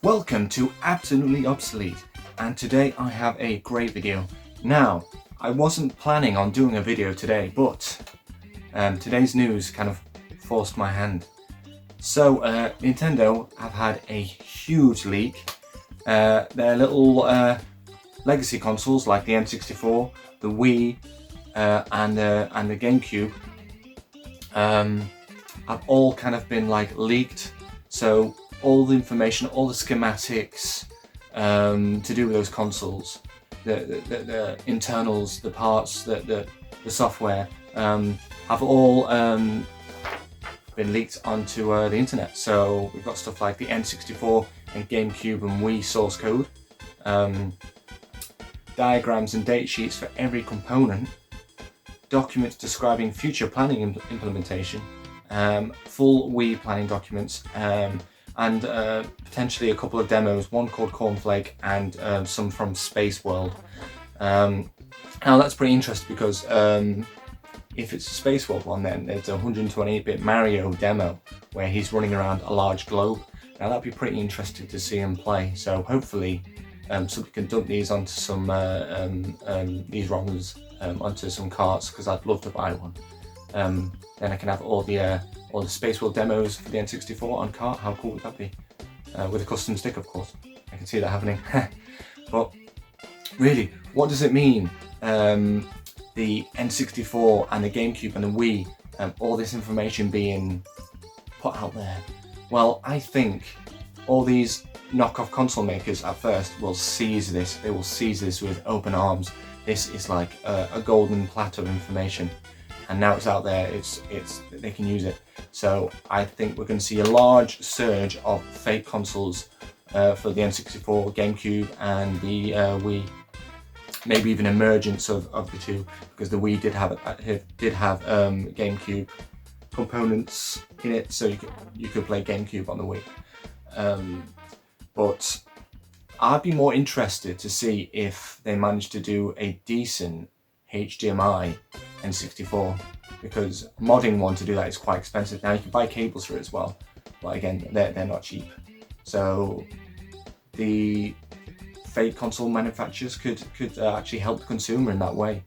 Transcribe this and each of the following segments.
Welcome to Absolutely Obsolete, and today I have a great video. Now, I wasn't planning on doing a video today, but today's news kind of forced my hand. So, Nintendo have had a huge leak. Their little legacy consoles like the N64, the Wii, and the GameCube have all kind of been leaked. So all the information, all the schematics to do with those consoles, the internals, the parts, the software, have all been leaked onto the internet. So we've got stuff like the N64 and GameCube and Wii source code, diagrams and date sheets for every component, documents describing future planning implementation, full Wii planning documents, and potentially a couple of demos, one called Cornflake and some from Space World. Now that's pretty interesting because if it's a Space World one, then there's a 128-bit Mario demo where he's running around a large globe. Now that'd be pretty interesting to see him play. So hopefully somebody can dump these onto some these ROMs onto some carts, because I'd love to buy one. Then I can have all the Space World demos for the N64 on cart. How cool would that be? With a custom stick, of course. I can see that happening. But really, what does it mean? The N64 and the GameCube and the Wii, all this information being put out there. Well, I think all these knockoff console makers at first will seize this. They will seize this with open arms. This is like a golden platter of information, and now it's out there. They can use it. So I think we're going to see a large surge of fake consoles for the N64, GameCube, and the Wii. Maybe even emergence of the two, because the Wii did have GameCube components in it, so you could play GameCube on the Wii. But I'd be more interested to see if they managed to do a decent HDMI N64, because modding one to do that is quite expensive. Now you can buy cables for it as well, but again, they're not cheap. So the fake console manufacturers could actually help the consumer in that way,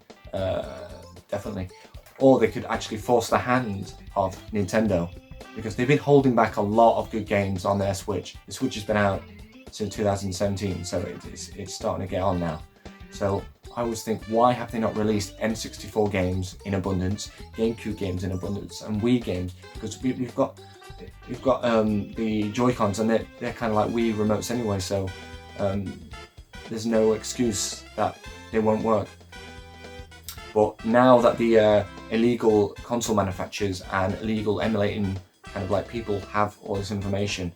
definitely. Or they could actually force the hand of Nintendo, because they've been holding back a lot of good games on their Switch. The Switch has been out since 2017, so it's starting to get on now. So I always think, why have they not released N64 games in abundance, GameCube games in abundance, and Wii games? Because we've got the Joy-Cons, and they're kind of like Wii remotes anyway, so there's no excuse that they won't work. But now that the illegal console manufacturers and illegal emulating kind of like people have all this information,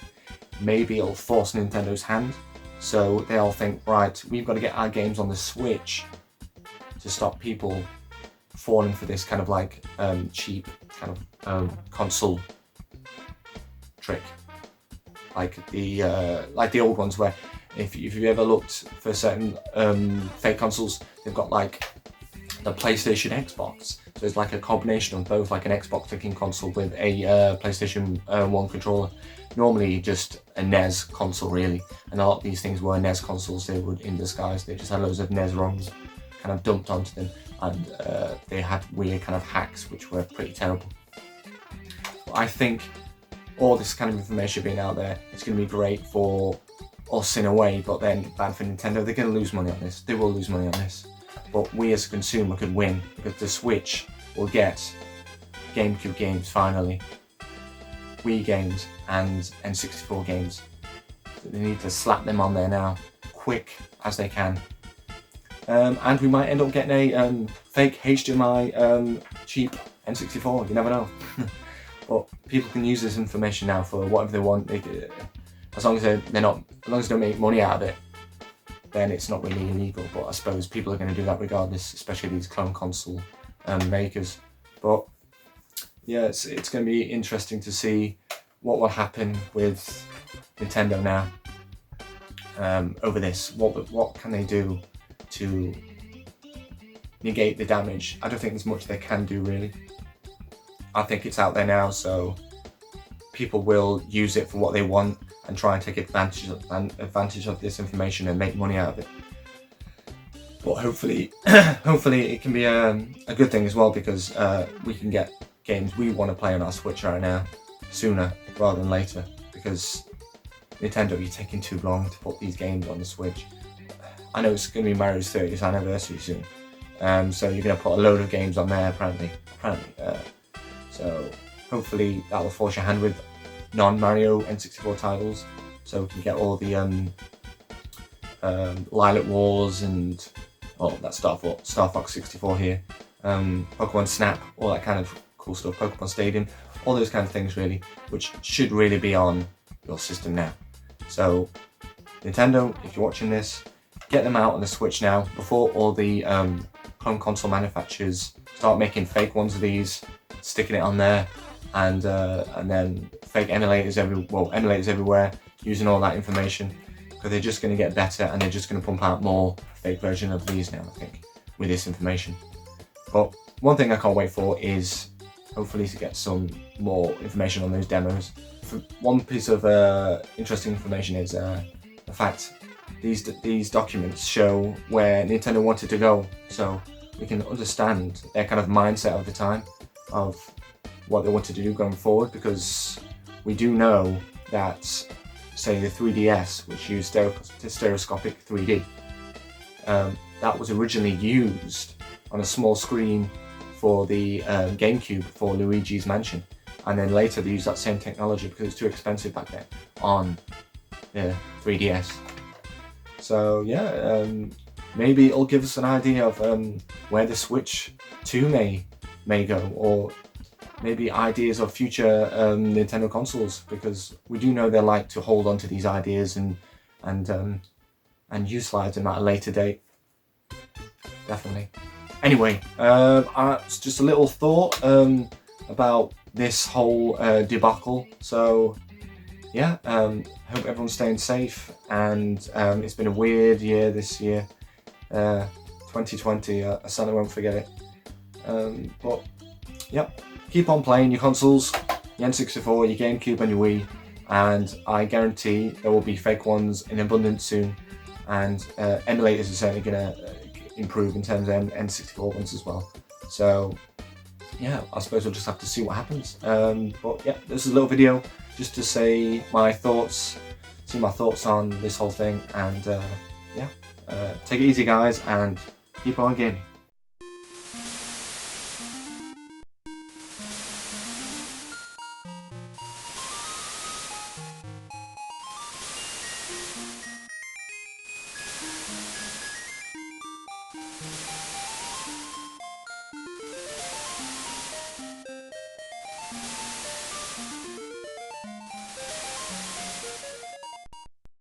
maybe it'll force Nintendo's hand. So they'll think, right, we've got to get our games on the Switch to stop people falling for this kind of like cheap kind of console trick, like the old ones, where if you've ever looked for certain fake consoles, they've got like the PlayStation Xbox. So it's like a combination of both, like an Xbox looking console with a PlayStation 1 controller. Normally just a NES console, really. And a lot of these things were NES consoles. They were in disguise. They just had loads of NES ROMs kind of dumped onto them, and they had weird kind of hacks which were pretty terrible. But I think all this kind of information being out there, it's going to be great for us in a way, but then bad for Nintendo. They're going to lose money on this. They will lose money on this. But we as a consumer could win, because the Switch will get GameCube games finally, Wii games, and N64 games. So they need to slap them on there now, quick as they can. And we might end up getting a fake HDMI cheap N64. You never know. But people can use this information now for whatever they want. As long as they don't make money out of it, then it's not really illegal. But I suppose people are going to do that regardless, especially these clone console makers. But yeah, it's going to be interesting to see what will happen with Nintendo now over this. What can they do to negate the damage? I don't think there's much they can do, really. I think it's out there now, so people will use it for what they want. and try and take advantage of this information and make money out of it. But hopefully, hopefully it can be a good thing as well, because we can get games we want to play on our Switch right now sooner rather than later, because Nintendo, you're taking too long to put these games on the Switch. I know it's going to be Mario's 30th anniversary soon, so you're going to put a load of games on there apparently. So hopefully that will force your hand with non-Mario N64 titles, so we can get all the Lilac Wars and that Star Fox 64 here, Pokemon Snap, all that kind of cool stuff, Pokemon Stadium, all those kind of things really, which should really be on your system now. So Nintendo, if you're watching this, get them out on the Switch now before all the home console manufacturers start making fake ones of these, sticking it on there, and then fake emulators everywhere, using all that information, because they're just going to get better and they're just going to pump out more fake version of these now, I think, with this information. But one thing I can't wait for is hopefully to get some more information on those demos. One piece of interesting information is the fact these documents show where Nintendo wanted to go, so we can understand their kind of mindset of the time of what they wanted to do going forward, because we do know that, say, the 3DS, which used stereoscopic 3D, that was originally used on a small screen for the GameCube for Luigi's Mansion, and then later they used that same technology because it was too expensive back then on the 3DS. So yeah, maybe it'll give us an idea of where the Switch 2 may go, or maybe ideas of future Nintendo consoles, because we do know they like to hold on to these ideas and utilize them at a later date. Definitely. Anyway, it's just a little thought about this whole debacle. So yeah, hope everyone's staying safe, and it's been a weird year this year, 2020. I certainly won't forget it. But yep, keep on playing your consoles, your N64, your GameCube and your Wii, and I guarantee there will be fake ones in abundance soon, and emulators are certainly going to improve in terms of N64 ones as well. So yeah, I suppose we'll just have to see what happens. But yeah, this is a little video just to say my thoughts on this whole thing, and yeah, take it easy guys, and keep on gaming.